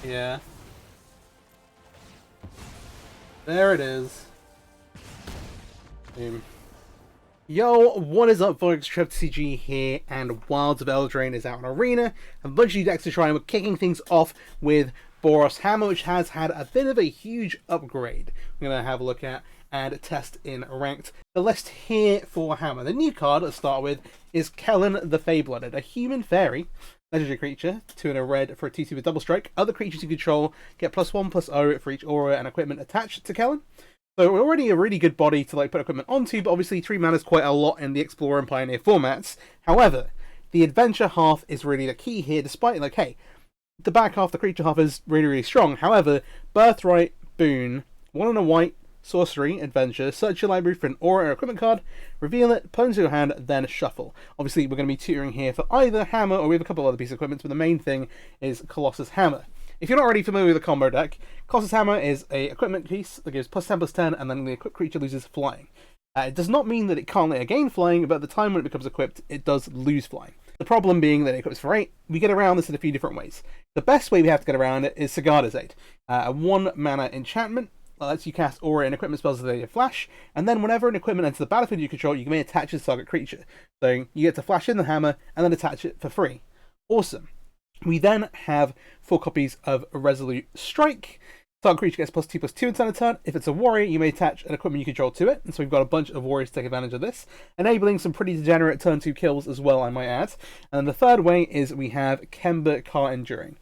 Yeah. There it is. Boom. Yo, what is up folks, TrevorCG here, and Wilds of Eldraine is out in Arena, and a bunch of new decks to try, and we're kicking things off with Boros Hammer, which has had a bit of a huge upgrade. We're going to have a look at and test in Ranked. The list here for Hammer. The new card, let's start with, is Kellan the Fae Blooded, a human fairy, legendary creature, 2 and a red for a 2/2 with double strike. Other creatures you control get +1/+0 for each aura and equipment attached to Kellan. So we're already a really good body to put equipment onto, but obviously 3 mana is quite a lot in the Explorer and Pioneer formats. However, the adventure half is really the key here, despite hey, the back half, the creature half is really strong. However, Birthright, Boon, 1 and a white, Sorcery, Adventure, search your library for an aura or equipment card, reveal it, put it into your hand, then shuffle. Obviously we're going to be tutoring here for either Hammer, or we have a couple of other pieces of equipment, but the main thing is Colossus Hammer. If you're not already familiar with the combo deck, Colossus Hammer is a equipment piece that gives +10/+10, and then the equipped creature loses flying. It does not mean that it can't later gain flying, but at the time when it becomes equipped, it does lose flying. The problem being that it equips for 8, we get around this in a few different ways. The best way we have to get around it is Sigarda's Aid, a 1 mana enchantment that lets you cast aura and equipment spells as they flash, and then whenever an equipment enters the battlefield you control, you may attach it to the target creature. So you get to flash in the hammer, and then attach it for free. Awesome. We then have 4 copies of Resolute Strike. Target creature gets +2/+2 until a turn. If it's a warrior, you may attach an equipment you control to it. And so we've got a bunch of warriors to take advantage of this, enabling some pretty degenerate turn 2 kills as well, I might add. And then the third way is we have Kemba Car Enduring.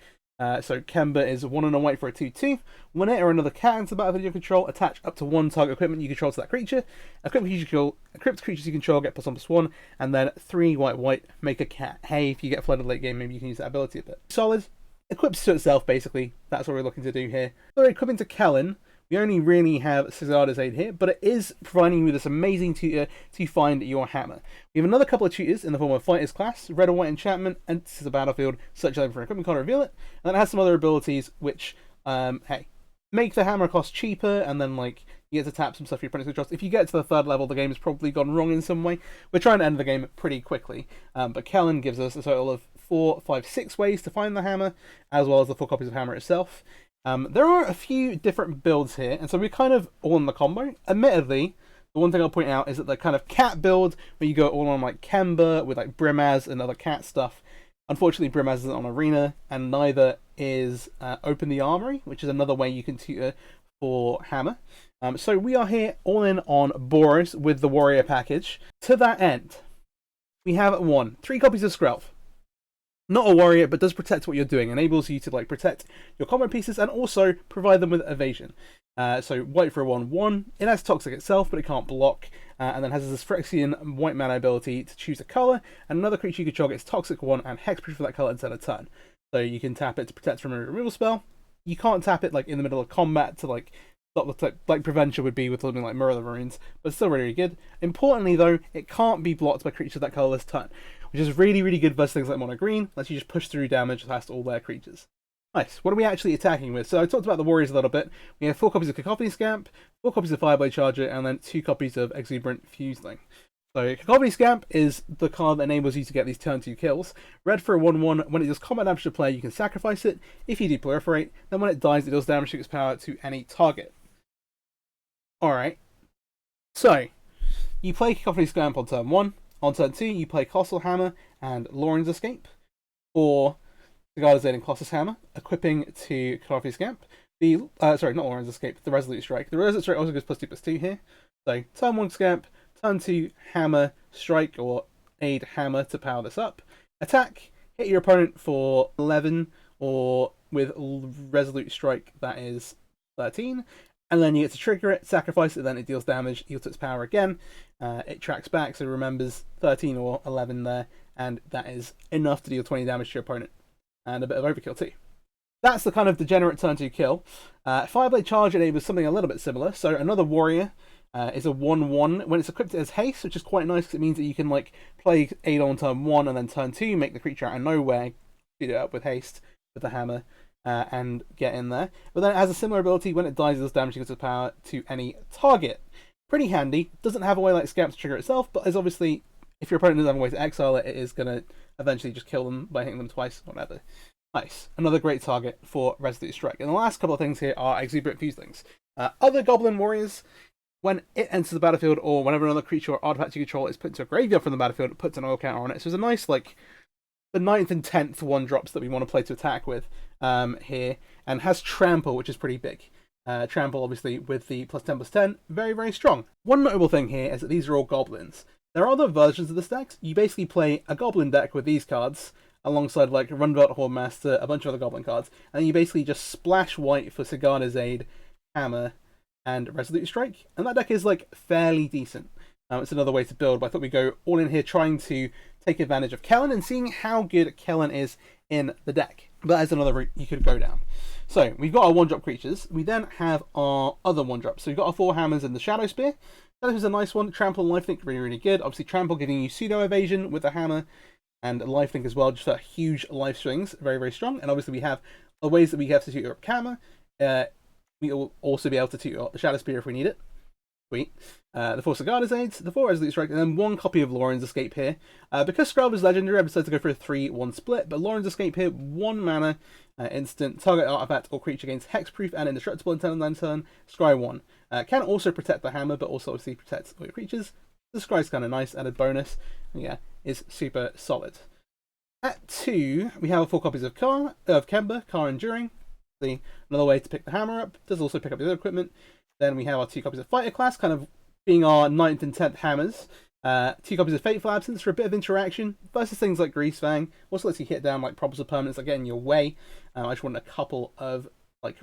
So Kemba is 1 and a white for a 2/2. When it or another cat enters the battlefield you control, attach up to 1 target equipment you control to that creature. Equipped creatures you control get +1/+1, and then 3 white, make a cat. Hey, if you get flooded late game, maybe you can use that ability a bit. Solid. Equips to itself, basically. That's what we're looking to do here. So equipping to Kellan, we only really have Sigarda's Aid here, but it is providing you with this amazing tutor to find your hammer. We have another couple of tutors in the form of Fighter's Class, red and white enchantment, enters the battlefield, search for an equipment card, reveal it, and then it has some other abilities which, hey, make the hammer cost cheaper, and then you get to tap some stuff your opponent's controls. If you get to the 3rd level, the game has probably gone wrong in some way. We're trying to end the game pretty quickly, but Kellan gives us a total of 4, 5, 6 ways to find the hammer, as well as the 4 copies of hammer itself. There are a few different builds here, and so we're kind of all in the combo. Admittedly, the one thing I'll point out is that the kind of cat build, where you go all on Kemba with Brimaz and other cat stuff. Unfortunately, Brimaz isn't on Arena, and neither is Open the Armory, which is another way you can tutor for Hammer. So we are here all in on Boros with the Warrior package. To that end, we have 3 copies of Skrelv. Not a warrior, but does protect what you're doing. Enables you to protect your combo pieces and also provide them with evasion. So white for a 1/1. It has Toxic itself, but it can't block. And then has this Phyrexian white mana ability to choose a color, and another creature you control gets Toxic 1 and Hexproof for that color instead of turn. So you can tap it to protect from a removal spell. You can't tap it in the middle of combat to stop the like Prevention would be with something like Mirror of the Marines, but it's still really good. Importantly though, it can't be blocked by creatures that color this turn, which is really good versus things like Mono Green, lets you just push through damage past all their creatures. Nice. What are we actually attacking with? So I talked about the warriors a little bit. We have 4 copies of Cacophony Scamp, 4 copies of Fireblade Charger, and then 2 copies of Exuberant Fuseling. So Cacophony Scamp is the card that enables you to get these turn 2 kills. Red for a 1/1. When it does combat damage to the player, you can sacrifice it. If you do proliferate, then when it dies, it does damage to its power to any target. Alright. So, you play Cacophony Scamp on turn 1. On turn 2, you play Colossus Hammer and Loren's Escape, or Sigarda's Aid and Colossus Hammer, equipping to Cacophony Scamp. Sorry, not Loren's Escape, the Resolute Strike. The Resolute Strike also goes +2/+2 here. So, turn 1 Scamp, turn 2 Hammer, Strike, or Aid Hammer to power this up. Attack, hit your opponent for 11, or with Resolute Strike, that is 13. And then you get to trigger it, sacrifice it, then it deals damage, equal to its power again. It tracks back, so it remembers 13 or 11 there, and that is enough to deal 20 damage to your opponent. And a bit of overkill too. That's the kind of degenerate turn 2 kill. Fireblade Charge enables something a little bit similar. So another warrior is a 1/1 when it's equipped as haste, which is quite nice because it means that you can play Aid on turn 1 and then turn 2, make the creature out of nowhere, speed it up with haste with the hammer. And get in there. But then it has a similar ability. When it dies, it does damage equal to power to any target. Pretty handy. Doesn't have a way like Scamp to trigger itself, but is obviously, if your opponent doesn't have a way to exile it, it is going to eventually just kill them by hitting them twice, or whatever. Nice. Another great target for Resolute Strike. And the last couple of things here are Exuberant Fuselings. Other Goblin Warriors, when it enters the battlefield, or whenever another creature or artifact you control is put into a graveyard from the battlefield, it puts an oil counter on it. So it's a nice, like, the 9th and 10th 1-drops that we want to play to attack with here, and has Trample, which is pretty big. Trample, obviously, with the +10/+10, very, very strong. One notable thing here is that these are all Goblins. There are other versions of this deck. You basically play a Goblin deck with these cards, alongside like Runvelt, Hordemaster, a bunch of other Goblin cards, and then you basically just splash white for Sigana's Aid, Hammer, and Resolute Strike, and that deck is like fairly decent. It's another way to build, but I thought we'd go all in here trying to take advantage of Kellan and seeing how good Kellan is in the deck. But that's another route you could go down. So we've got our 1-drop creatures. We then have our other 1-drops. So we've got our 4 hammers and the Shadow Spear. That is a nice one. Trample and Lifelink, really, really good. Obviously, Trample giving you pseudo evasion with the hammer, and Lifelink as well, just for huge life swings. Very, very strong. And obviously, we have the ways that we have to tutor up hammer. We will also be able to tutor the Shadow Spear if we need it. Sweet. The 4 Sigana's Aids, the 4 Resolute Strike, and then 1 copy of Lauren's Escape here. Because Scrub is legendary, I decided to go for a 3-1 split, but Lauren's Escape here, 1 mana, instant, target artifact or creature gains hexproof and indestructible until end of turn, scry 1. Can also protect the hammer, but also obviously protects all your creatures. The scry's kind of nice, added bonus, and yeah, is super solid. At 2, we have 4 copies of Kemba, Car Enduring. Another way to pick the hammer up, does also pick up the other equipment. Then we have our 2 copies of Fighter Class, kind of being our 9th and 10th hammers. 2 copies of Fateful Absence for a bit of interaction versus things like Greasefang. Also lets you hit down like problems or permanents that get in your way. I just want a couple of like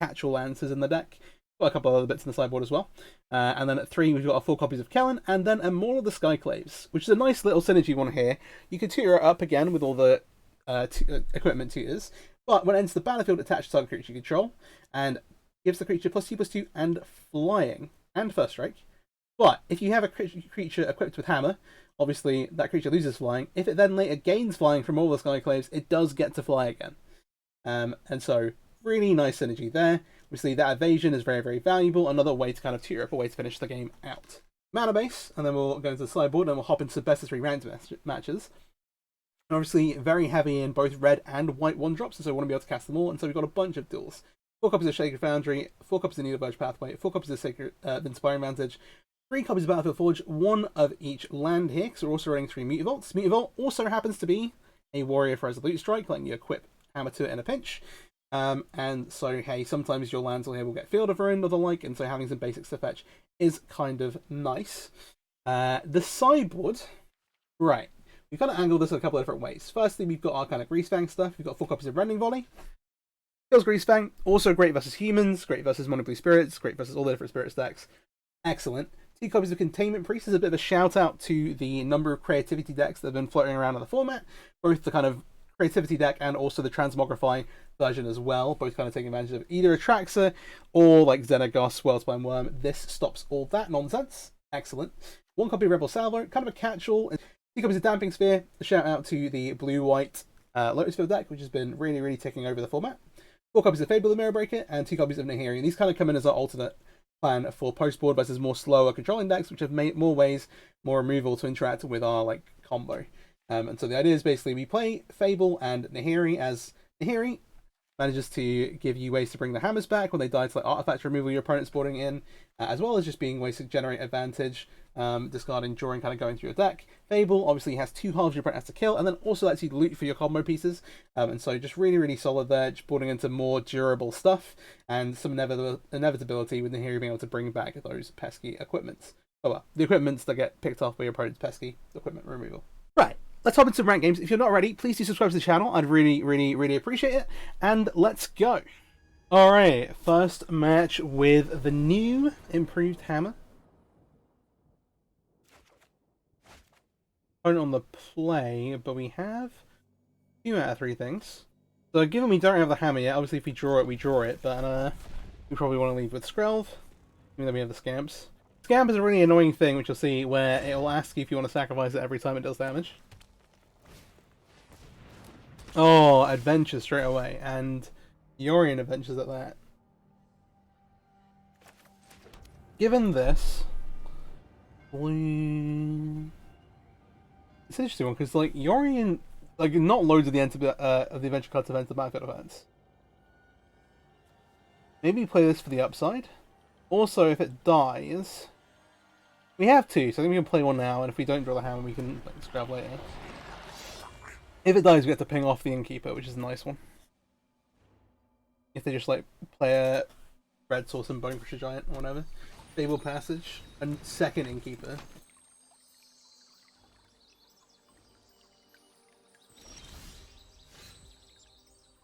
catch-all answers in the deck. Got a couple of other bits in the sideboard as well. And then at 3, we've got our 4 copies of Kellan, and then a Maul of the Skyclaves, which is a nice little synergy one here. You can tutor it up again with all the equipment tutors, but when it enters the battlefield, attach to target creature you control, and gives the creature +2/+2 and flying, and first strike. But if you have a creature equipped with hammer, obviously that creature loses flying. If it then later gains flying from all the Skyclaves, it does get to fly again. And so, really nice synergy there. Obviously that evasion is very, very valuable. Another way to kind of tutor up a way to finish the game out. Mana base, and then we'll go into the sideboard and we'll hop into best of 3 ranked matches. And obviously very heavy in both red and white 1-drops, and so we want to be able to cast them all, and so we've got a bunch of duels. 4 copies of Sacred Foundry, 4 copies of Needle Verge Pathway, 4 copies of Sacred Inspiring Vantage, 3 copies of Battlefield Forge, 1 of each land here, because we're also running 3 Mutivaults. Mutivault also happens to be a warrior for Resolute Strike, letting you equip hammer to it in a pinch. And so, hey, sometimes your lands here will get Field of Ruin or the like, and so having some basics to fetch is kind of nice. The sideboard, right, we've kind of angled this a couple of different ways. Firstly, we've got our kind of Greasefang stuff. We've got 4 copies of Rending Volley. Kills Greasefang, also great versus humans, great versus Mono Blue Spirits, great versus all the different spirit stacks. Excellent. 2 copies of Containment Priest is a bit of a shout out to the number of creativity decks that have been floating around in the format, both the kind of creativity deck and also the Transmogrify version as well, both kind of taking advantage of either Atraxa or like Xenagos, Worldspine Worm. This stops all that nonsense. Excellent. 1 copy of Rebel Salvo, kind of a catch-all. 2 copies of Damping Sphere, a shout out to the blue-white Lotus Field deck, which has been really, really taking over the format. 4 copies of Fae Blooded Mirror Breaker, and 2 copies of Nahiri. And these kind of come in as our alternate plan for post-board versus more slower controlling decks, which have made more ways, more removal to interact with our like combo. And so the idea is basically we play Fable and Nahiri, as Nahiri manages to give you ways to bring the hammers back when they die to like artifact removal your opponent's boarding in, as well as just being ways to generate advantage, discarding, drawing, kind of going through your deck. Fable obviously has 2 halves your opponent has to kill, and then also lets you loot for your combo pieces, and so just really, really solid there, just boarding into more durable stuff, and some inevitability with Nahiri being able to bring back those pesky equipments. Oh well, the equipments that get picked off by your opponent's pesky equipment removal. Right. Let's hop into some ranked games. If you're not already, please do subscribe to the channel. I'd really, really, really appreciate it. And let's go. Alright, first match with the new improved hammer. Opponent on the play, but we have 2 out of 3 things. So given we don't have the hammer yet, obviously if we draw it, we draw it. But we probably want to leave with Skrelv. Even though we have the Scamps. Scamp is a really annoying thing, which you'll see, where it will ask you if you want to sacrifice it every time it does damage. Oh, Adventure straight away, and Yorion Adventures at that. Given this, it's an interesting one, because like Yorion Like, not loads of the adventure cards have entered battlefield events. Maybe play this for the upside. Also, if it dies, we have two, so I think we can play one now, and if we don't draw the hammer, we can like, scrap later. If it dies, we get to ping off the innkeeper, which is a nice one. If they just like play a red source and bone crusher giant or whatever, stable passage and second innkeeper.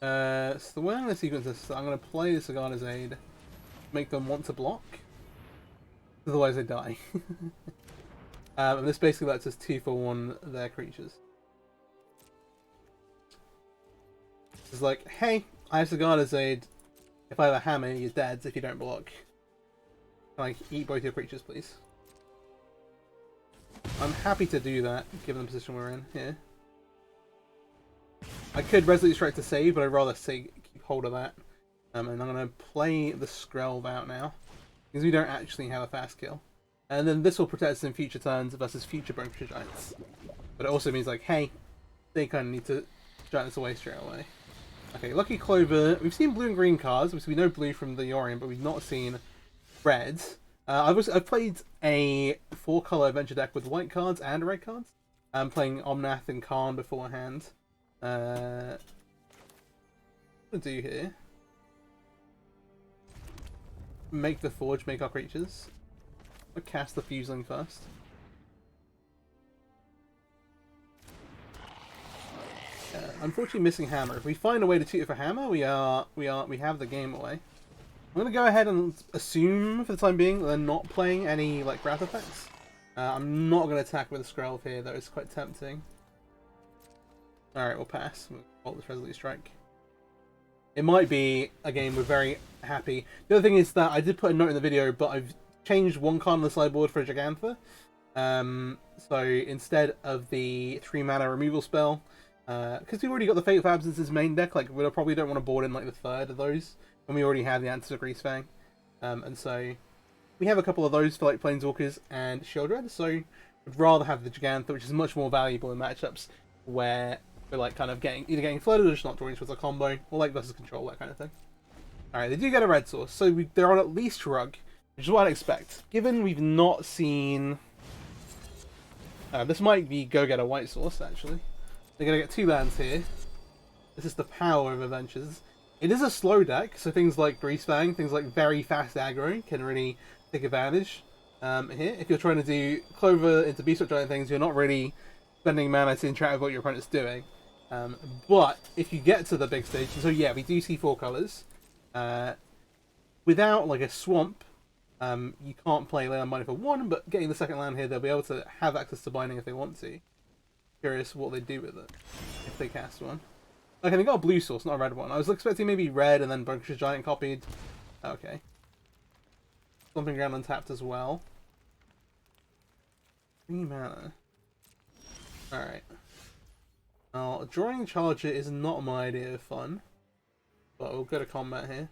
So the way I'm going to sequence this, I'm going to play the Sagana's Aid, make them want to block, otherwise they die. And this basically lets us 2-for-1 their creatures. It's like, hey, I have Sagana's Aid, if I have a hammer, you're dead if you don't block. Like, eat both your creatures, please. I'm happy to do that, given the position we're in here. I could Resolute Strike to save, but I'd rather keep hold of that. And I'm going to play the Skrelv out now, because we don't actually have a fast kill. And then this will protect us in future turns versus future Bone Crusher Giants. But it also means, like, hey, they kind of need to giant this away straight away. Okay, Lucky Clover. We've seen blue and green cards, which we know blue from the Orient, but we've not seen red. I've played a 4-color adventure deck with white cards and red cards. I'm playing Omnath and Karn beforehand. What I'm gonna do here? Make the Forge, make our creatures. I'll cast the Fuseling first. Unfortunately, missing hammer. If we find a way to tutor for hammer, we have the game away. I'm gonna go ahead and assume for the time being that they're not playing any like wrath effects. I'm not gonna attack with a Skrelv here, though. It's quite tempting. Alright, we'll pass. We'll hold this Resolute Strike. It might be a game we're very happy. The other thing is that I did put a note in the video, but I've changed one card on the sideboard for a Gigantha. So instead of the 3-mana removal spell, because we've already got the Fateful Absences main deck, like we probably don't want to board in like the third of those, when we already have the Answer to Greasefang. And so we have a couple of those for like Planeswalkers and Shieldred, so I'd rather have the Gigantha, which is much more valuable in matchups where we're like kind of either getting flooded or just not drawing towards a combo, or like versus control, that kind of thing. Alright, they do get a red source, so they're on at least Rug, which is what I'd expect. Given we've not seen... this might be go get a white source, actually. They're going to get 2 lands here. This is the power of Adventures. It is a slow deck, so things like Greasefang, things like very fast aggro can really take advantage here. If you're trying to do Clover into Beast Giant things, you're not really spending mana to interact with what your opponent's doing. But if you get to the big stage, so yeah, we do see 4 colors. Without like a swamp, you can't play land binding for 1, but getting the second land here, they'll be able to have access to binding if they want to. Curious what they do with it if they cast one. Okay, they got a blue source, not a red one. I was expecting maybe red and then Bone Crusher Giant copied. Okay. Something around untapped as well. 3 mana. Alright. Now, drawing Charger is not my idea of fun. But we'll go to combat here.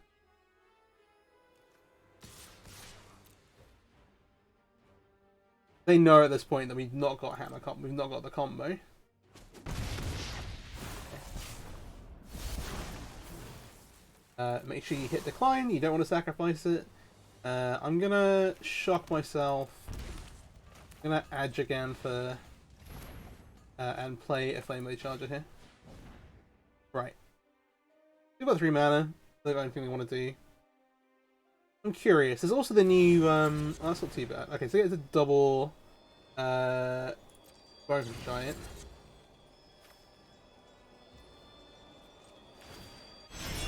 They know at this point that we've not got hammer combo. We've not got the combo. Make sure you hit decline. You don't want to sacrifice it. I'm gonna shock myself. I'm gonna add Gigantha and play a Flame Blade Charger here. Right. We've got 3 mana. They've got anything they want to do. I'm curious. There's also the new. Oh, that's not too bad. Okay, so it's a double. Boros Giant.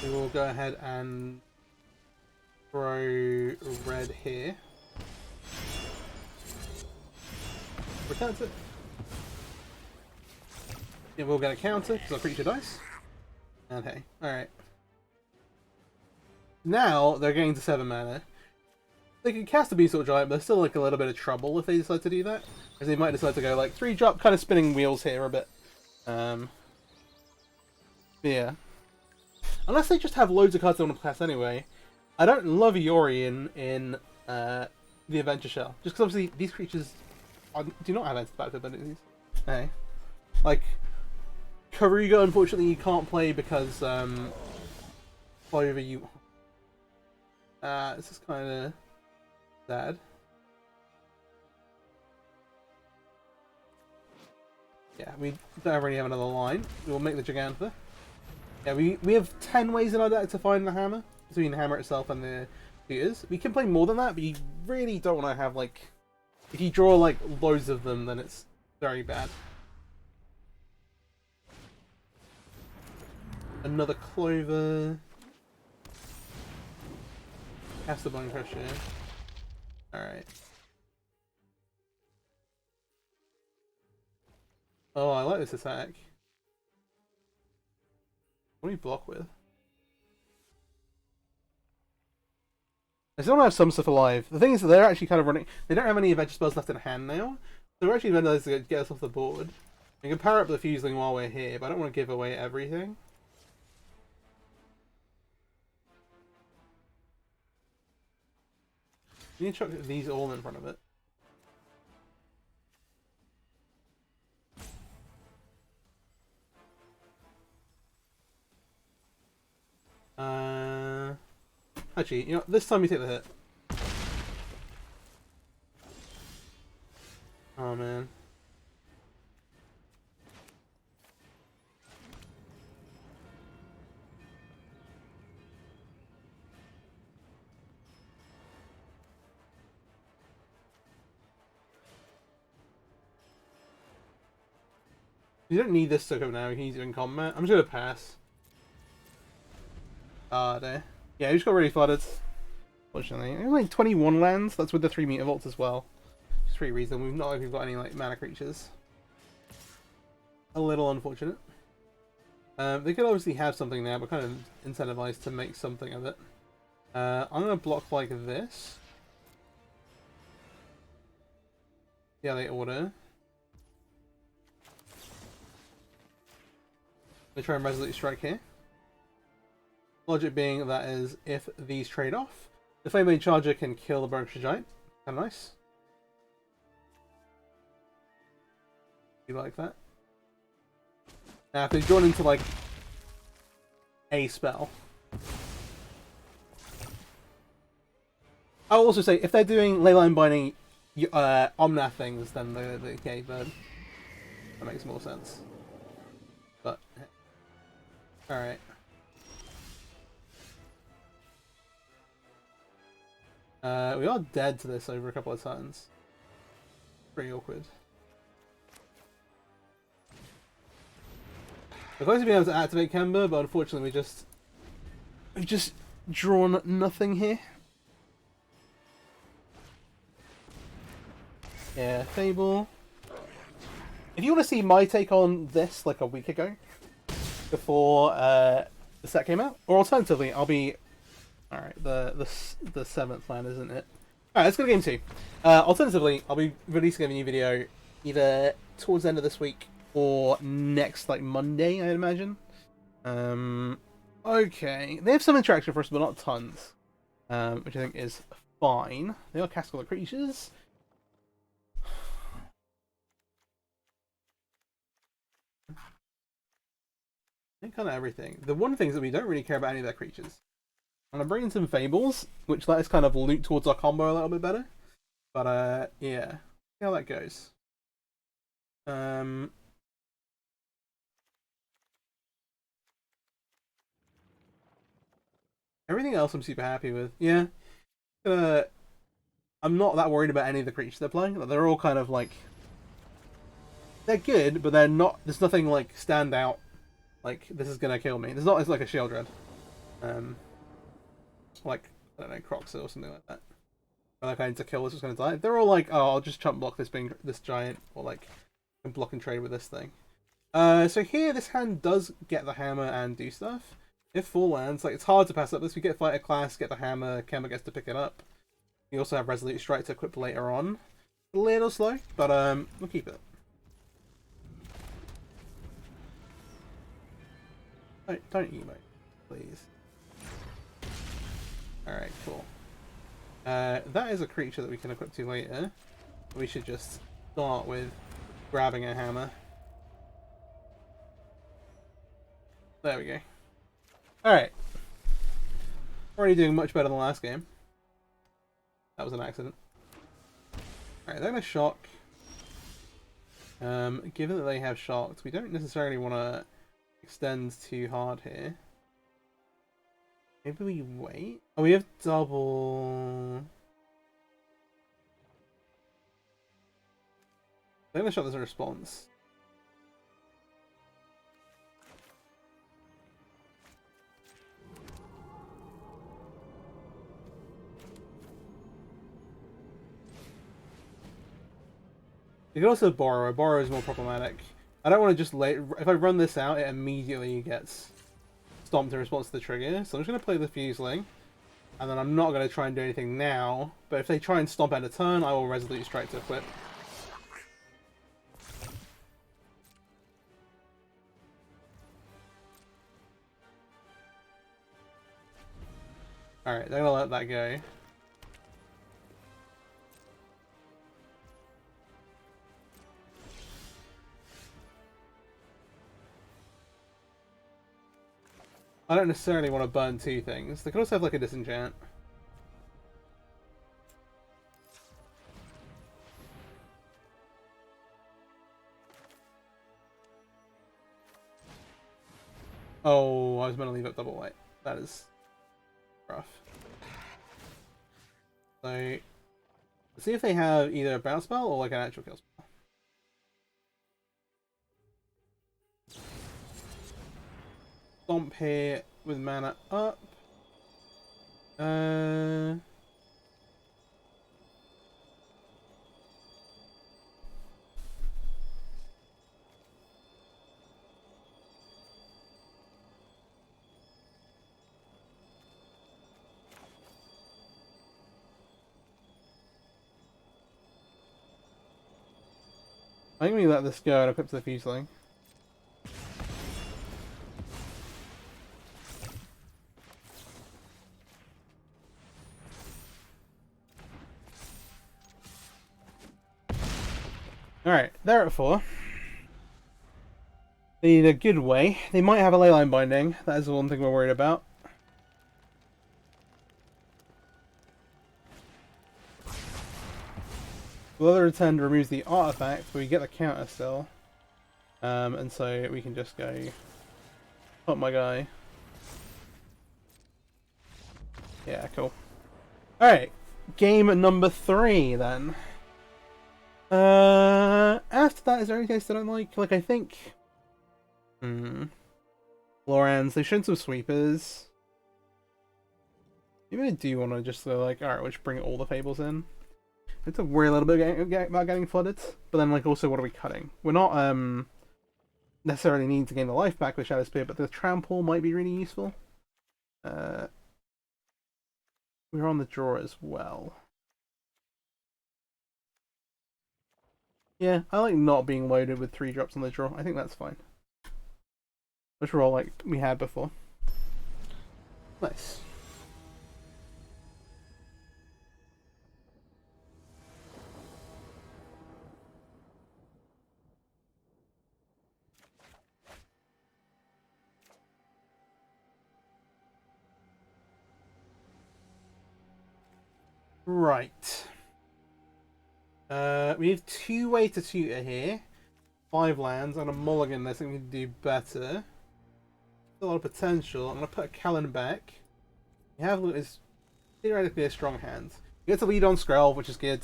We will go ahead and throw red here. Returns it. Yeah, we'll get a counter because our creature dies. And hey, alright. Now they're getting to 7 mana. They can cast a Beast Giant, but there's still like a little bit of trouble if they decide to do that. Because they might decide to go like 3-drop, kind of spinning wheels here a bit. Yeah. Unless they just have loads of cards they want to cast anyway. I don't love Iori in the Adventure Shell. Just because obviously these creatures do not have battlefield abilities. Hey. Like, Karuga, unfortunately, you can't play because Clover, you. This is kind of sad. Yeah, we don't really have another line. We'll make the Gigantha. Yeah, we have 10 ways in our deck to find the hammer, between the hammer itself and the tutors. We can play more than that, but you really don't want to have, like... If you draw, like, loads of them, then it's very bad. Another Clover. Cast the Bone Crusher. Alright. Oh, I like this attack. What do you block with? I still don't have some stuff alive. The thing is that they're actually kind of running... They don't have any adventure spells left in hand now. So we're actually going to get us off the board. We can power up the Fuseling while we're here, but I don't want to give away everything. You need to chuck these all in front of it. Actually, you know, this time we take the hit. Oh man. You don't need this to go now, he's in combat. I'm just gonna pass. There. Yeah, he just got really flooded. Fortunately. There's like 21 lands, that's with the 3 meter vaults as well. It's pretty reasonable. We've not like we've got any like mana creatures. A little unfortunate. They could obviously have something there, but kind of incentivized to make something of it. I'm gonna block like this. Yeah, they order. They try and resolute strike here. Logic being that is if these trade off, the Flame Charger can kill the Boros Giant. Kind of nice. You like that? Now if they're drawn into like a spell. I'll also say if they're doing Leyline Binding Omnath things, then the cave bird. That makes more sense. But alright. We are dead to this over a couple of turns. Pretty awkward. We're close to being able to activate Kemba, but unfortunately we've just drawn nothing here. Yeah, Fable. If you want to see my take on this like a week ago, before the set came out, or alternatively, I'll be... Alright, the 7th land, isn't it? Alright, let's go to game 2. Alternatively, I'll be releasing a new video either towards the end of this week or next, like, Monday, I'd imagine. Okay. They have some interaction for us, but not tons. Which I think is fine. They are cast all the creatures. I think kind of everything. The one thing is that we don't really care about any of their creatures. I'm gonna bring in some Fables, which let us kind of loot towards our combo a little bit better. But yeah, see how that goes. Everything else I'm super happy with. Yeah, I'm not that worried about any of the creatures they're playing. They're all kind of like they're good, but they're not. There's nothing like stand out. Like this is gonna kill me. There's not. It's like a Shield Dread. Like I don't know, Croxer or something like that. Or like I need to kill this is gonna die. They're all like, oh, I'll just chump block this giant, or like block and trade with this thing. So here this hand does get the hammer and do stuff. If 4 lands, like it's hard to pass up this. We get Fighter Class, get the hammer, Kemba gets to pick it up. We also have Resolute Strike to equip later on. A little slow, but we'll keep it. Don't emote, please. Alright, cool. That is a creature that we can equip to later. We should just start with grabbing a hammer. There we go. Alright. Already doing much better than the last game. That was an accident. Alright, they're going to shock. Given that they have shocked, we don't necessarily want to extend too hard here. Maybe we wait? Oh, we have double... They're going to shock as a response. You can also borrow. Borrow is more problematic. I don't want to just let... If I run this out, it immediately gets stomped in response to the trigger. So I'm just going to play the Fuseling. And then I'm not going to try and do anything now. But if they try and stomp out a turn, I will Resolute Strike to equip. Alright, they're going to let that go. I don't necessarily want to burn two things. They could also have like a disenchant. Oh, I was meant to leave up double white. That is rough. So, let's see if they have either a bounce spell or like an actual kill spell. Stomp here with mana up. I think we let this go and equip to the Fuseling. Alright, they're at 4. They need a good way. They might have a leyline binding. That is the one thing we're worried about. The other return removes the artifact, but we get the counter still. And so we can just go pop my guy. Yeah, cool. Alright, game number 3 then. After that, is there anything I still don't like? Like, I think... Lorans, they showed some sweepers. Maybe I do want to just go like, alright, we'll just bring all the fables in. I have to worry a little bit about getting flooded. But then, like, also, what are we cutting? We're not, necessarily needing to gain the life back with Shadow Spear, but the trample might be really useful. We're on the draw as well. Yeah, I like not being loaded with 3 drops on the draw. I think that's fine. Let's roll like we had before. Nice. Right. We have 2 ways to tutor here. 5 lands and a mulligan. There's something to do better. A lot of potential. I'm going to put a Kellan back. You have is theoretically a strong hand. You get to lead on Skrell, which is good.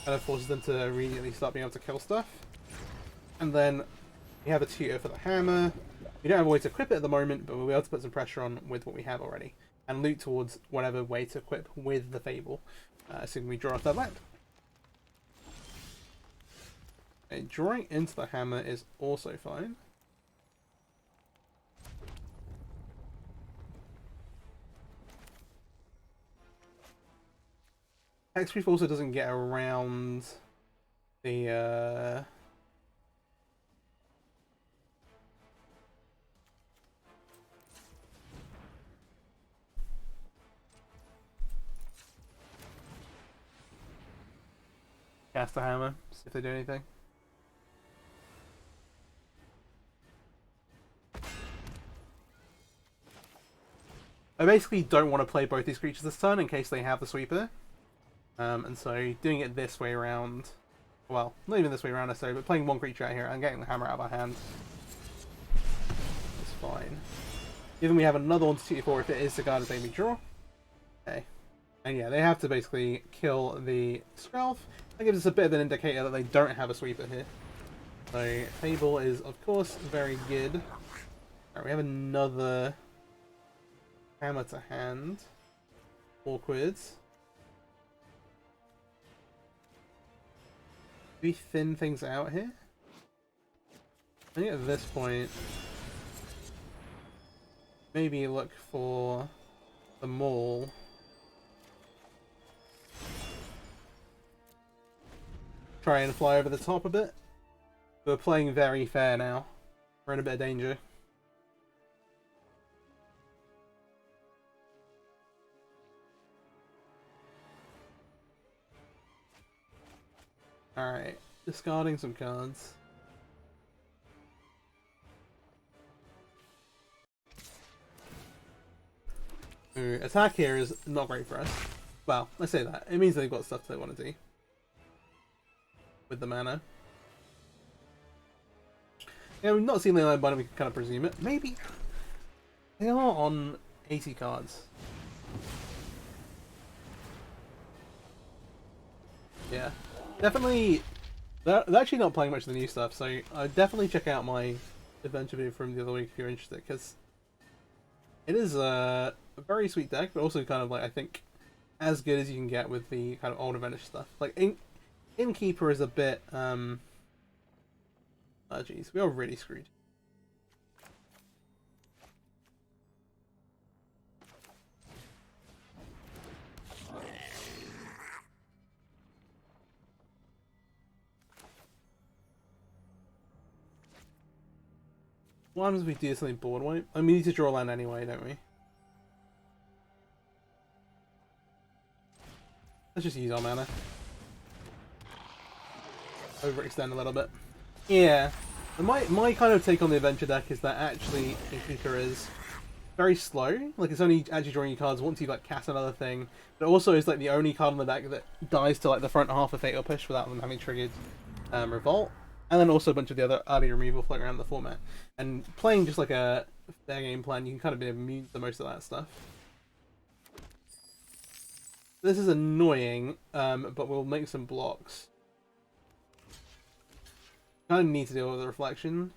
And it forces them to immediately start being able to kill stuff. And then you have a tutor for the hammer. We don't have a way to equip it at the moment, but we'll be able to put some pressure on with what we have already. And loot towards whatever way to equip with the Fable. Assuming we draw a 3rd land. Okay, drawing into the hammer is also fine. Hexproof also doesn't get around the cast the hammer, see if they do anything. I basically don't want to play both these creatures this turn in case they have the sweeper. And so doing it this way around, well, not even this way around necessarily, but playing one creature out here and getting the hammer out of our hand is fine. Given we have another one to tutor for if it is the card that we draw. Okay. And yeah, they have to basically kill the Stealth. That gives us a bit of an indicator that they don't have a sweeper here. So Fable is of course very good. Alright, we have another hammer to hand. Awkward. Do we thin things out here? I think at this point, maybe look for the maul. Try and fly over the top a bit. We're playing very fair now. We're in a bit of danger. Alright, discarding some cards. Ooh, attack here is not great for us. Well, I say that. It means they've got stuff they want to do with the mana. Yeah, we've not seen the line, but we can kind of presume it. Maybe they are on 80 cards. Yeah, definitely. They're actually not playing much of the new stuff, so I'd definitely check out my adventure video from the other week if you're interested, because it is a very sweet deck, but also kind of like, I think, as good as you can get with the kind of old adventure stuff. Like Innkeeper is a bit oh jeez, we are really screwed. What happens if we do something board wipe? I mean, we need to draw land anyway, don't we? Let's just use our mana. Overextend a little bit. Yeah. My kind of take on the adventure deck is that actually Innkeeper is very slow. Like, it's only actually drawing you cards once you like cast another thing. But it also is like the only card on the deck that dies to like the front half of Fatal Push without them having triggered Revolt. And then also a bunch of the other early removal floating around the format. And playing just like a fair game plan, you can kind of be immune to most of that stuff. This is annoying, but we'll make some blocks. Kind of need to deal with the reflection.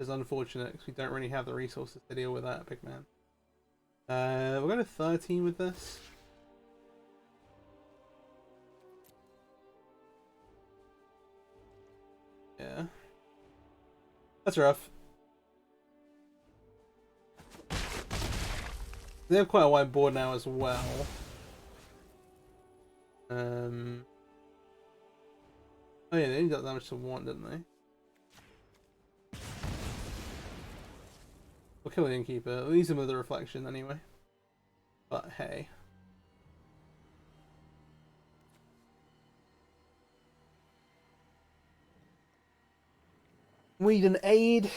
It's unfortunate because we don't really have the resources to deal with that, big man. We're going to 13 with this. Yeah. That's rough. They have quite a wide board now as well. Oh yeah, they only got damage to one, didn't they? We'll kill the Innkeeper. We'll use him with the reflection anyway. But hey. We need an aid.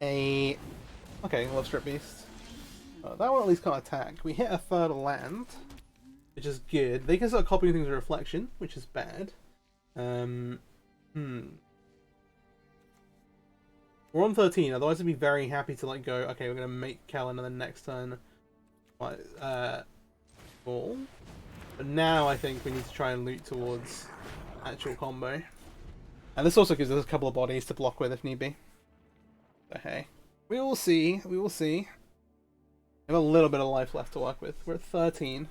Okay, Love Strip Beast. That one at least can't attack. We hit a third land, which is good. They can start copying things with reflection, which is bad. We're on 13, otherwise I'd be very happy to like go, okay, we're gonna make Kellan and then next turn fall. But now I think we need to try and loot towards actual combo. And this also gives us a couple of bodies to block with if need be. But hey. We will see. We will see. We have a little bit of life left to work with. We're at 13.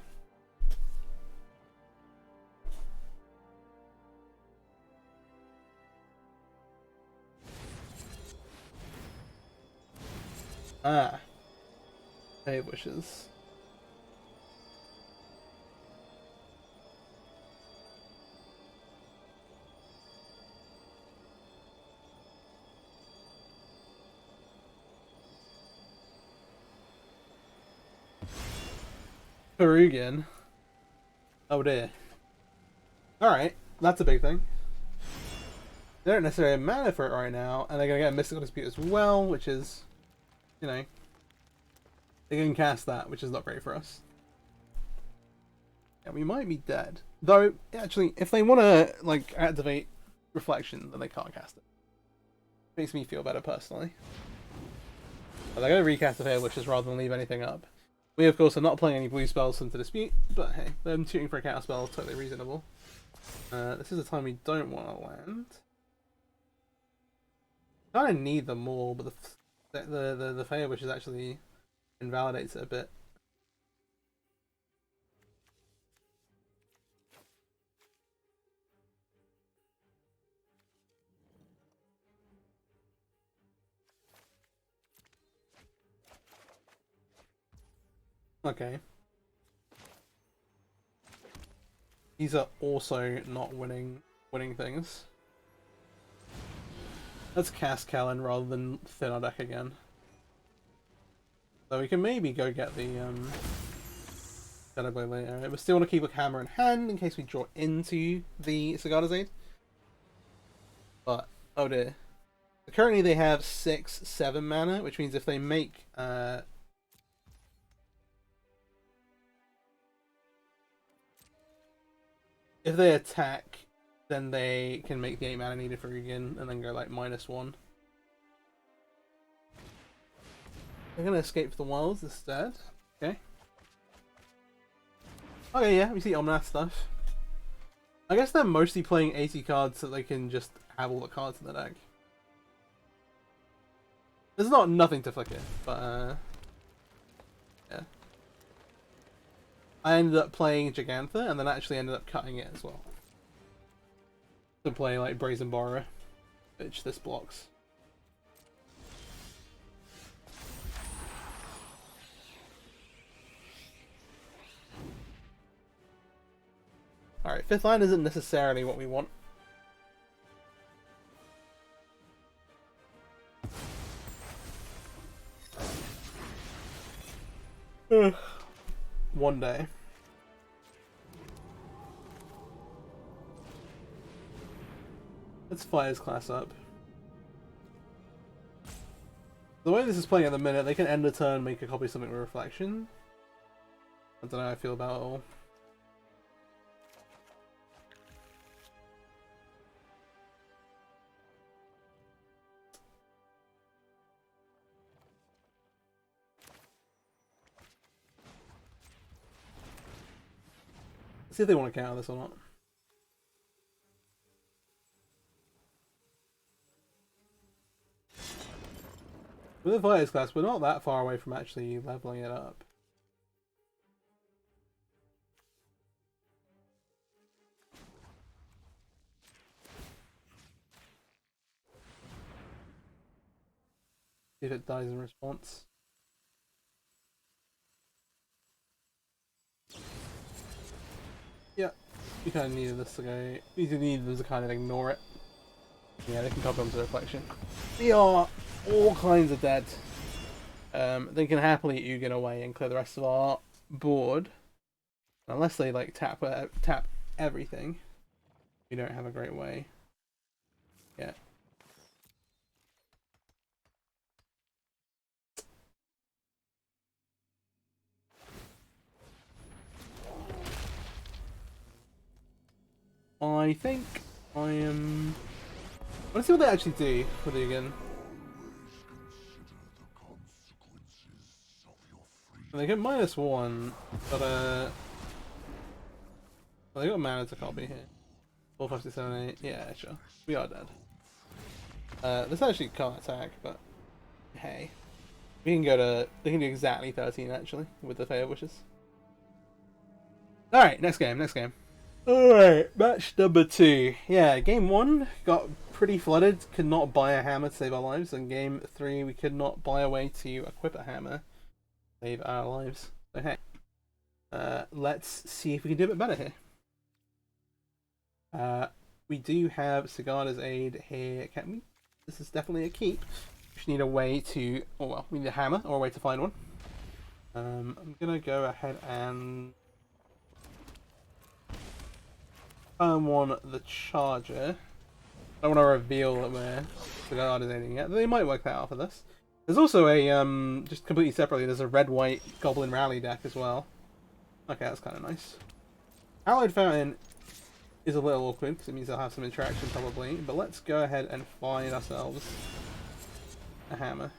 Ah. Hey, wishes. Perugian. Oh dear. Alright, that's a big thing. They don't necessarily have mana for it right now, and they're going to get a Mystical Dispute as well, which is, you know, They can cast that, which is not great for us. Yeah, we might be dead. Though, actually, if they want to, like, activate Reflection, then they can't cast it. Makes me feel better, personally. But they're going to recast the Fae Wishes rather than leave anything up. We, of course, are not playing any blue spells into dispute, but hey, them shooting for a counter spell is totally reasonable. This is the time we don't want to land. Kind of need them more, but the Fae Wishes actually invalidates it a bit. Okay. These are also not winning things. Let's cast Kellan rather than thin our deck again. So we can maybe go get the Shadow Blade later. We still want to keep a hammer in hand in case we draw into the Sigarda's Aid. But oh dear. Currently they have 6/7 mana, which means if they make if they attack, then they can make the 8 mana needed for Ugin and then go like -1. They're gonna escape the wilds instead. Okay. Okay, yeah, we see Omnath stuff. I guess they're mostly playing 80 cards so they can just have all the cards in the deck. There's not nothing to flick it, but yeah. I ended up playing Gigantha and then actually ended up cutting it as well. To play like Brazen Borrower, which this blocks. Alright, 5th line isn't necessarily what we want. One day. Let's fire his class up. The way this is playing at the minute, they can end a turn, make a copy of something with Reflection. I don't know how I feel about it all. Let's see if they want to counter this or not. With the Fighters class, we're not that far away from actually leveling it up. See if it dies in response. Yeah, we kind of needed this to go. We needed them to kind of ignore it. Yeah, they can copy onto the Reflection. They are all kinds of dead. They can happily Ugin away and clear the rest of our board. Unless they like tap everything. We don't have a great way. Yeah. I think I am... Let's see what they actually do with Ugin. They get -1, but well, they got mana to copy here. 4, 5, 6, 7, 8. Yeah, sure. We are dead. This actually can't attack, but hey, we can go to. They can do exactly 13 actually with the Fae Wishes. All right, next game. Next game. All right, match number 2. Yeah, game 1 got pretty flooded. Could not buy a hammer to save our lives, and game 3 we could not buy a way to equip a hammer. Save our lives. So hey, let's see if we can do a bit better here. We do have Sigarda's Aid here. Can we? This is definitely a keep. We just need a way to, oh well, we need a hammer or a way to find one. I'm gonna go ahead and turn one the charger. I don't want to reveal that we're Sigarda's Aiding yet. They might work that out for this. There's also a, just completely separately, there's a red-white Goblin Rally deck as well. Okay, that's kind of nice. Allied Fountain is a little awkward, because it means I'll have some interaction probably, but let's go ahead and find ourselves a hammer.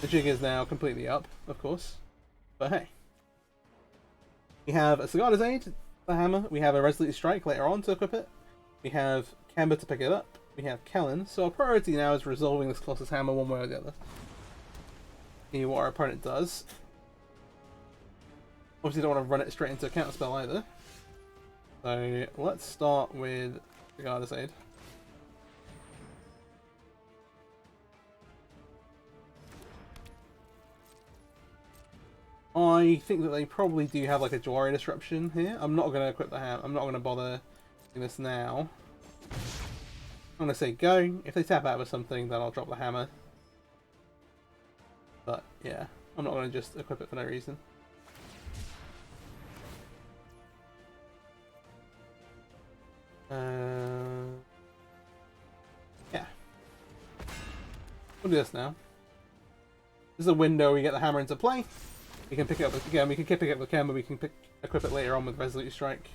The jig is now completely up, of course, but hey. We have a Cigar's Aid, the hammer, we have a Resolute Strike later on to equip it, we have Kemba to pick it up, we have Kellan, so our priority now is resolving this Colossus Hammer one way or the other. See what our opponent does. Obviously don't want to run it straight into a counterspell either. So let's start with Cigar's Aid. I think that they probably do have like a Jwari Disruption here. I'm not going to equip the hammer. I'm not going to bother doing this now. I'm going to say go. If they tap out with something, then I'll drop the hammer. But yeah, I'm not going to just equip it for no reason. Yeah. We'll do this now. This is a window we get the hammer into play. We can pick it up again. We can pick it up with Kemba. We can equip it later on with Resolute Strike.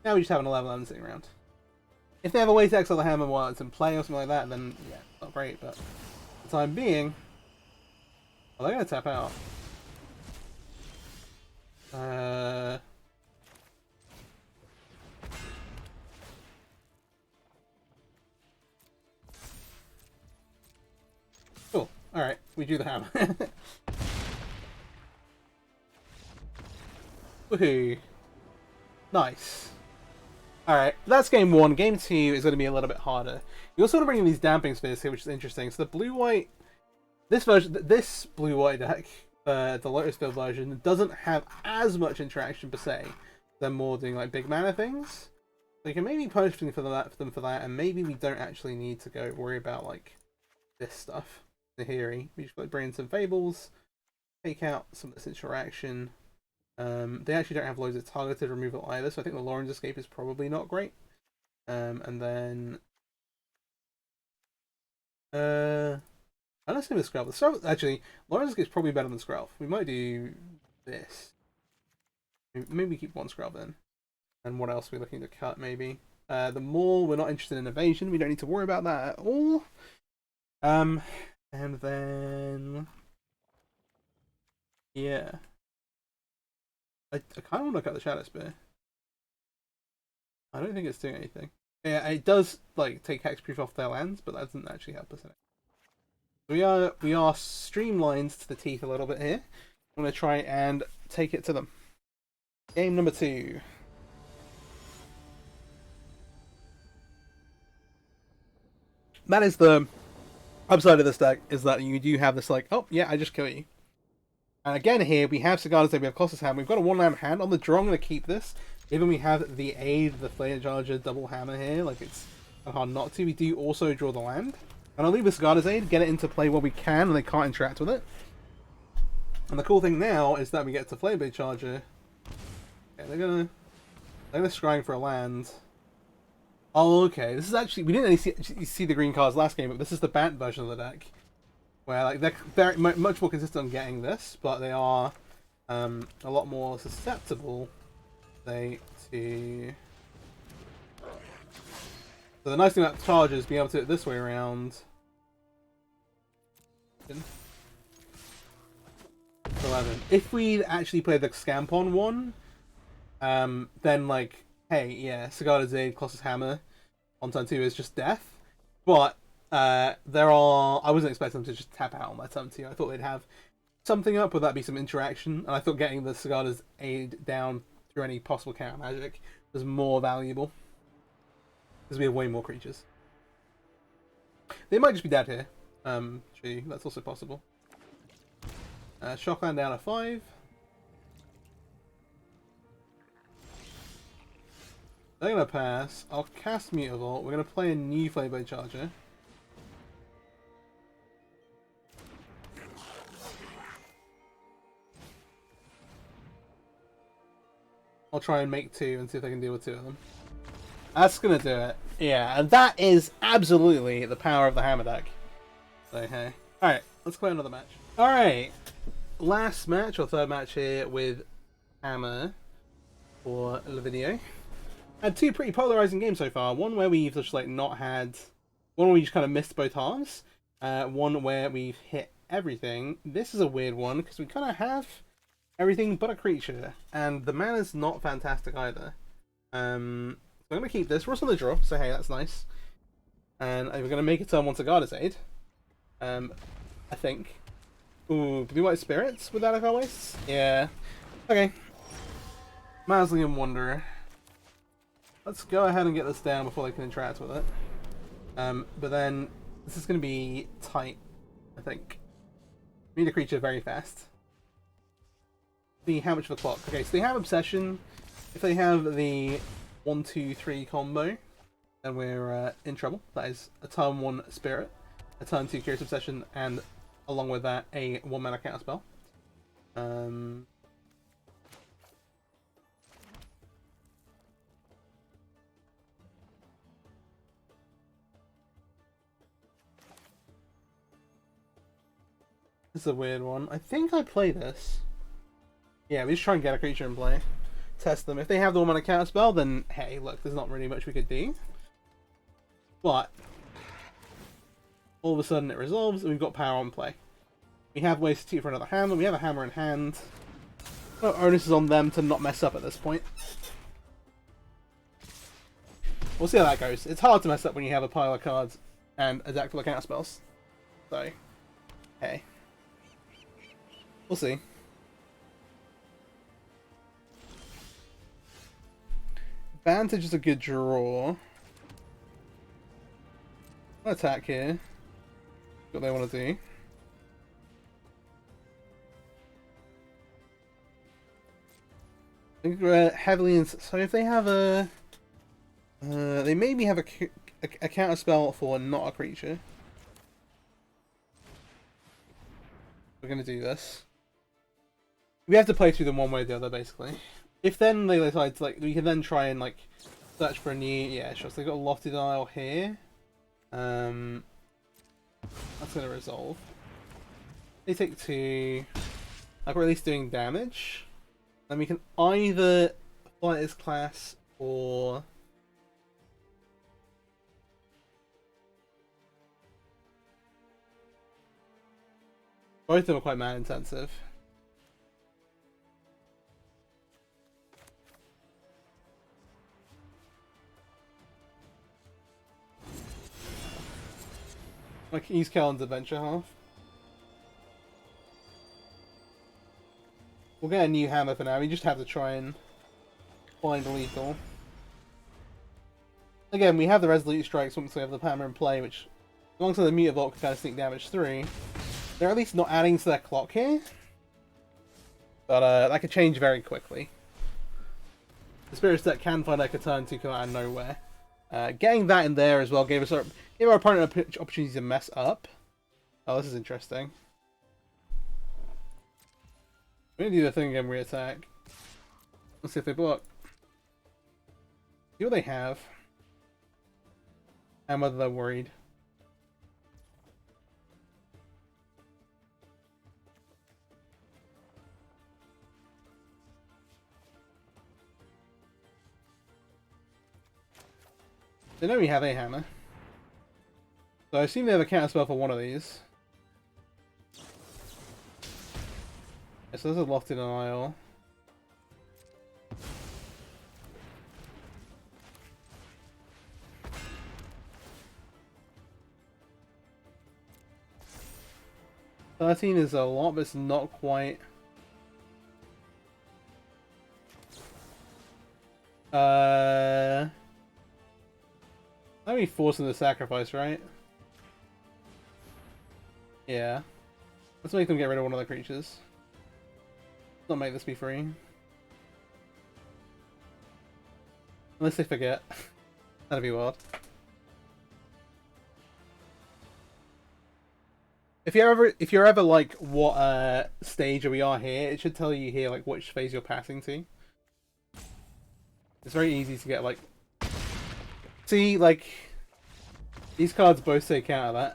Now we just have an 11 sitting around. If they have a way to exile the hammer while it's in play or something like that, then yeah, not great. But for the time being, well, they're going to tap out. Cool. All right, we do the hammer. Woohoo! Nice. Alright, that's game one. Game two is going to be a little bit harder. You also want to bring in these damping spheres here, which is interesting. So the blue-white... This blue-white deck, the Lotus Field version, doesn't have as much interaction per se. They're more doing like big mana things. So you can maybe punish them for that, and maybe we don't actually need to go worry about like this stuff. The theory. We just like bring in some Fables, take out some of this interaction. They actually don't have loads of targeted removal either, so I think the Lauren's Escape is probably not great. And then... I don't see the Skrelv. Actually, Lauren's Escape is probably better than Skrelv. We might do this. Maybe keep one Skrelv then. And what else are we looking to cut, maybe? The Maul, we're not interested in evasion. We don't need to worry about that at all. And then... Yeah. I kind of want to cut the Shadow Spear. I don't think it's doing anything. Yeah, it does like take hexproof off their lands, but that doesn't actually help us in it. We are streamlined to the teeth a little bit here. I'm going to try and take it to them. Game number 2. That is the upside of this deck, is that you do have this like, oh yeah, I just kill you. And again here, we have Cigar's Aid, we have Colossus Hammer, we've got a 1-land hand. On the draw, I'm going to keep this. Given we have the Aid, the Flame Charger, double hammer here, like it's hard not to. We do also draw the land. And I'll leave with Cigar's Aid, get it into play where we can, and they can't interact with it. And the cool thing now is that we get to Flame Blade Charger. Okay, they're gonna scrying for a land. Oh, okay. This is actually, we didn't really see the green cards last game, but this is the Bant version of the deck. Where like they're very much more consistent on getting this, but they are a lot more susceptible, say, to. So the nice thing about charges is being able to do it this way around. 11. If we actually play the Scampon one, then like, hey, yeah, Cigar's Aid, Colossus Hammer on turn 2 is just death, but. I wasn't expecting them to just tap out on that turn 2. I thought they'd have something up, would that be some interaction? And I thought getting the Cigar's Aid down through any possible counter magic was more valuable. Because we have way more creatures. They might just be dead here. Gee, that's also possible. Shockland down to 5. They're going to pass. I'll cast Mutavault. We're going to play a new Flame Blade Charger. I'll try and make 2 and see if I can deal with 2 of them. That's going to do it. Yeah, and that is absolutely the power of the Hammer deck. So, hey. Alright, let's play another match. Alright, last match, or third match here with Hammer for the video. Had two pretty polarizing games so far. One where we've just like not had... One where we just kind of missed both halves. One where we've hit everything. This is a weird one, because we kind of have everything but a creature. And the mana's not fantastic either. So I'm going to keep this. We're also on the draw, so hey, that's nice. And we're going to make a turn once a Garda's Aid. I think. Ooh, do we like spirits with that if I waste? Yeah. Okay. Mausoleum Wanderer. Let's go ahead and get this down before they can interact with it. But then this is going to be tight, I think. We need a creature very fast. See how much of a clock. Okay, so they have Obsession. If they have the 1-2-3 combo, then we're in trouble. That is a turn 1 Spirit, a turn 2 Curious Obsession, and along with that, a 1-mana counter spell. This is a weird one. I think I play this. Yeah, we just try and get a creature in play. Test them. If they have the 1-mana counter spell, then hey, look, there's not really much we could do. But all of a sudden it resolves and we've got power on play. We have ways to tutor for another hammer. We have a hammer in hand. No onus is on them to not mess up at this point. We'll see how that goes. It's hard to mess up when you have a pile of cards and a deck full of counter spells. So, hey. We'll see. Vantage is a good draw. I'll attack here. What they want to do. I think we're heavily in. So if they have a, they maybe have a counter spell for not a creature. We're gonna do this. We have to play through them one way or the other, basically. If then they decide to, like, we can then try and like search for a new. Yeah, sure. So they've got a Lofted Isle here. That's gonna resolve. They take 2. Like we're at least doing damage. And we can either fight this class or both of them are quite mana intensive. I can use Kellan's Adventure Half. We'll get a new hammer for now. We just have to try and find lethal. Again, we have the Resolute Strikes once we have the hammer in play, which, alongside the Mutavault, can kind of sneak damage through. They're at least not adding to their clock here. But that could change very quickly. The Spirit Set can find like a turn 2 come out of nowhere. Getting that in there as well gave our opponent an opportunity to mess up. Oh, this is interesting. We're gonna do the thing again, re-attack. Let's see if they block. See what they have. And whether they're worried. They know we have a hammer. So I assume they have a counter spell for one of these. Yeah, so there's a Lofted Isle. $13 is a lot, but it's not quite. Let me force them to sacrifice, right? Yeah. Let's make them get rid of one of the creatures. Let's not make this be free. Unless they forget. That'd be wild. If you're ever like what stage we are here, it should tell you here like which phase you're passing to. It's very easy to get like See, like, these cards both take out of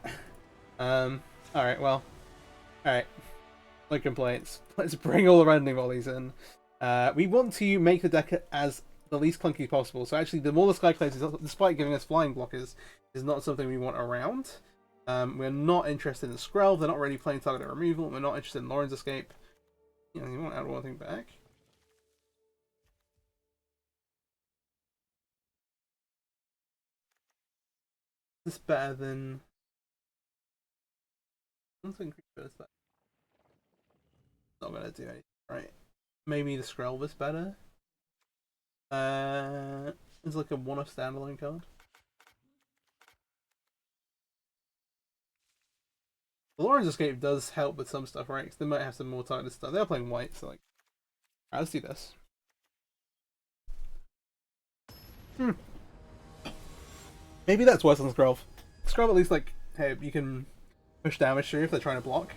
that. Alright, well. Alright. No complaints. Let's bring all the rending volleys in. We want to make the deck as the least clunky possible. So actually, the more the Sky closes, despite giving us flying blockers, is not something we want around. We're not interested in Skrelv. They're not really playing targeted removal. We're not interested in Lauren's Escape. You know, you want to add one thing back. Is this better than... Something creature is better. Not gonna do anything, right? Maybe the Skrelv is better. It's like a one-off standalone card. The Lauren's Escape does help with some stuff, right? Because they might have some more targeted stuff. They're playing white, so like... Alright, let's do this. Maybe that's worse than Skrelv. Skrelv at least, like, hey, you can push damage through if they're trying to block.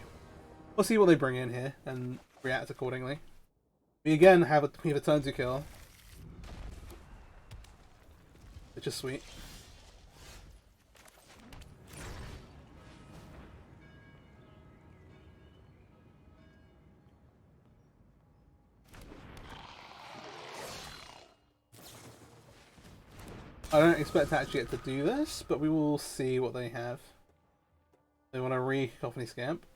We'll see what they bring in here and react accordingly. We again have a turn to kill, which is sweet. I don't expect to actually get to do this, but we will see what they have. They want to re-Cacophony Scamp.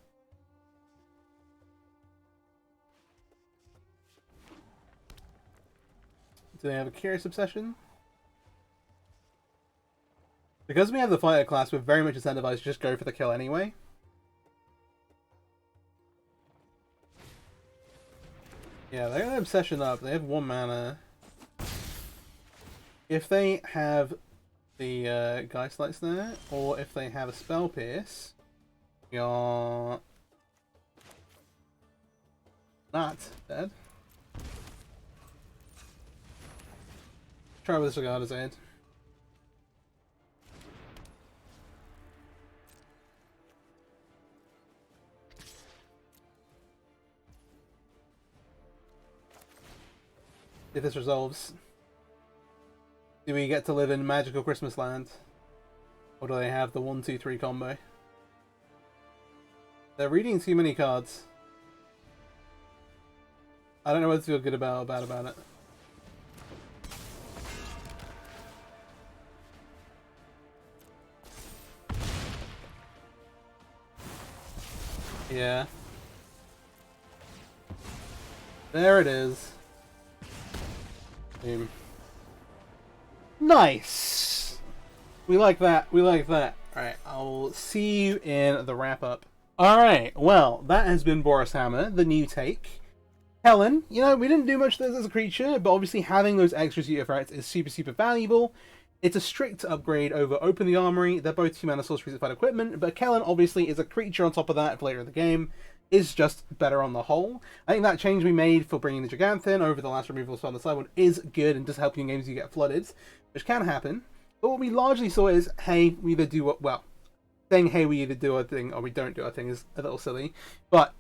Do they have a Curious Obsession? Because we have the fighter class, we're very much incentivized to just go for the kill anyway. Yeah, they got an Obsession up. They have 1 mana. If they have the Geist Lights there, or if they have a Spell Pierce, you're not dead. Try with this Regarder's Aid. If this resolves, do we get to live in Magical Christmas Land? Or do they have the 1-2-3 combo? They're reading too many cards. I don't know what to feel good about or bad about it. Yeah. There it is. Boom. Nice! We like that. We like that. Alright, I'll see you in the wrap-up. Alright, well, that has been Boros Hammer, the new take. Kellan, you know, we didn't do much with this as a creature, but obviously having those extra tutor threats is super, super valuable. It's a strict upgrade over Open the Armory. They're both 2-mana sorceries and fight equipment, but Kellan obviously is a creature on top of that for later in the game. Is just better on the whole. I think that change we made for bringing the Giganthin over the last removal spell on the sideboard is good and just helping games you get flooded, which can happen. But what we largely saw is, hey, we either do what, well, saying hey, we either do our thing or we don't do our thing is a little silly. But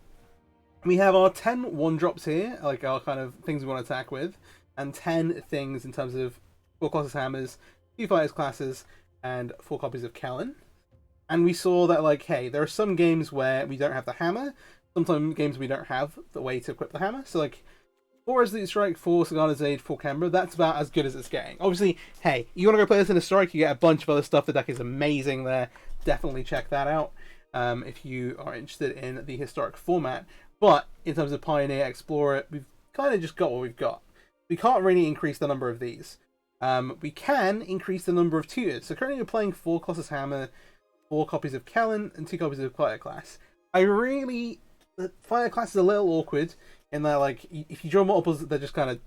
we have our 10 1-drops here, like our kind of things we want to attack with, and 10 things in terms of 4 Colossus Hammers, 2 Fighters classes, and 4 copies of Kellan. And we saw that, like, hey, there are some games where we don't have the hammer, sometimes games we don't have the way to equip the hammer. So, like, 4 Resolute Strike, 4 Sigarda's Aid, 4 Canberra, that's about as good as it's getting. Obviously, hey, you want to go play this in a strike, you get a bunch of other stuff. The deck is amazing there. Definitely check that out if you are interested in the historic format. But in terms of Pioneer, Explorer, we've kind of just got what we've got. We can't really increase the number of these. We can increase the number of tutors. So currently we're playing 4 Colossus Hammer, 4 copies of Kellan, and 2 copies of Fire Class. The Fire Class is a little awkward in that, like, if you draw multiples, they're just kind of...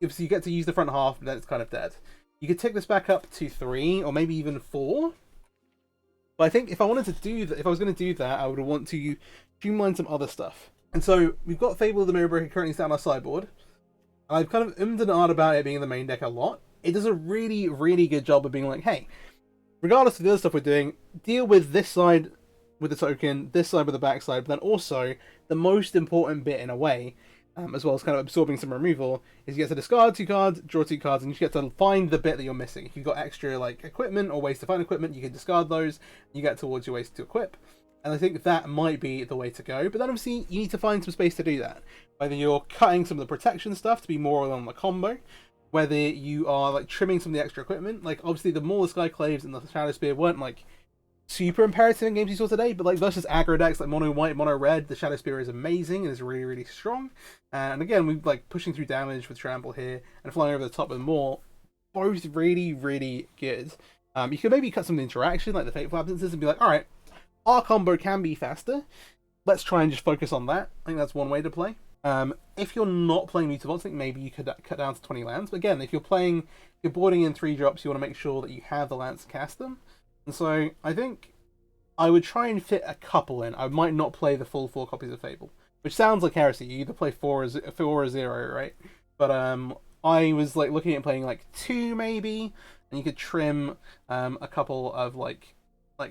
If you get to use the front half, then it's kind of dead. You could take this back up to 3, or maybe even 4. But I think if I wanted to do that, if I was going to do that, I would want to streamline some other stuff. And so we've got Fable of the Mirror Breaker currently sat on our sideboard. And I've kind of ummed and ahed about it being in the main deck a lot. It does a really, really good job of being like, hey, regardless of the other stuff we're doing, deal with this side with the token, this side with the back side, but then also the most important bit in a way, as well as kind of absorbing some removal, is you get to discard 2 cards, draw 2 cards, and you get to find the bit that you're missing. If you've got extra like equipment or ways to find equipment, you can discard those, and you get towards your ways to equip. And I think that might be the way to go, but then obviously you need to find some space to do that. Whether you're cutting some of the protection stuff to be more on the combo, whether you are like trimming some of the extra equipment. Like obviously the more the Skyclaves and the Shadow Spear weren't like super imperative in games you saw today, but like versus aggro decks like mono white, mono red, the Shadow Spear is amazing and is really, really strong. And again, we're like pushing through damage with Trample here and flying over the top with more, both really, really good. You could maybe cut some of the interaction, like the Fateful Absences, and be like, alright, our combo can be faster. Let's try and just focus on that. I think that's one way to play. If you're not playing Mutavaults, I think maybe you could cut down to 20 lands. But again, if you're boarding in 3 drops, you want to make sure that you have the lands to cast them. And so I think I would try and fit a couple in. I might not play the full 4 copies of Fable, which sounds like heresy. You either play 4 or 0, right? But I was like looking at playing like 2 maybe, and you could trim a couple of like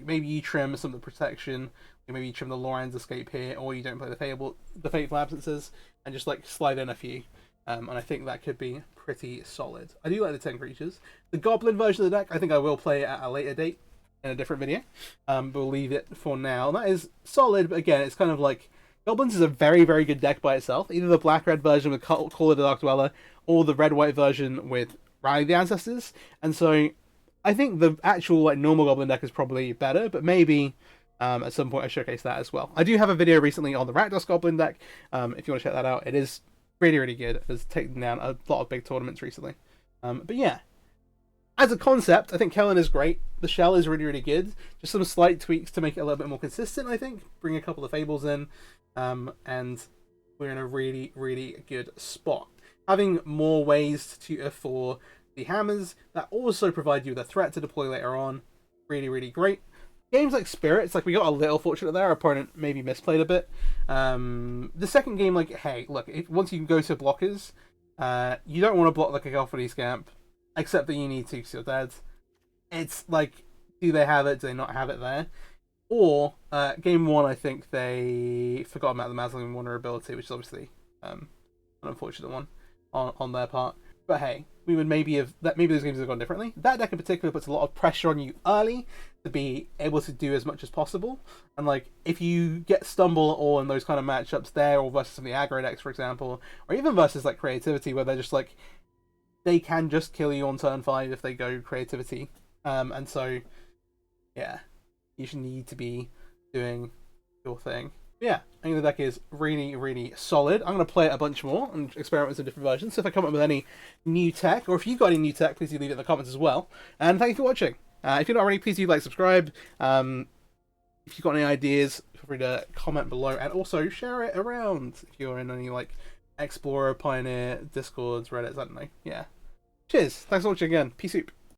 maybe you trim some of the protection, maybe you trim the Loran's Escape here, or you don't play the Fateful Absences, and just like slide in a few. And I think that could be pretty solid. I do like the 10 creatures. The Goblin version of the deck, I think I will play at a later date in a different video. But we'll leave it for now. That is solid, but again, it's kind of like Goblins is a very, very good deck by itself. Either the black-red version with Call of the Dark Dweller, or the red-white version with Rally the Ancestors. And so I think the actual like normal Goblin deck is probably better, but maybe at some point I showcase that as well. I do have a video recently on the Rakdos Goblin deck. If you want to check that out, it is really, really good. It's taken down a lot of big tournaments recently. But yeah, as a concept, I think Kellan is great. The shell is really, really good. Just some slight tweaks to make it a little bit more consistent, I think. Bring a couple of Fables in, and we're in a really, really good spot. Having more ways to tutor for the hammers that also provide you with a threat to deploy later on, really, really great. Games like Spirits, like we got a little fortunate there. Our opponent maybe misplayed a bit. The second game, like, hey, look, once you go to blockers, you don't want to block the Cacophony Scamp, except that you need to because you're dead. It's like, do they have it? Do they not have it there? Or game 1, I think they forgot about the Mazzling vulnerability, which is obviously an unfortunate one on their part. But hey, we would maybe those games would have gone differently. That deck in particular puts a lot of pressure on you early to be able to do as much as possible. And like, if you get stumble at all in those kind of matchups there, or versus some of the aggro decks, for example, or even versus like Creativity, where they're just like, they can just kill you on turn 5 if they go Creativity. And so, yeah, you should need to be doing your thing. Yeah, I think the deck is really, really solid. I'm going to play it a bunch more and experiment with some different versions. So if I come up with any new tech, or if you've got any new tech, please do leave it in the comments as well. And thank you for watching. If you're not already, please do like, subscribe. If you've got any ideas, feel free to comment below. And also share it around if you're in any like Explorer, Pioneer, Discords, Reddits, I don't know. Yeah. Cheers. Thanks for watching again. Peace out.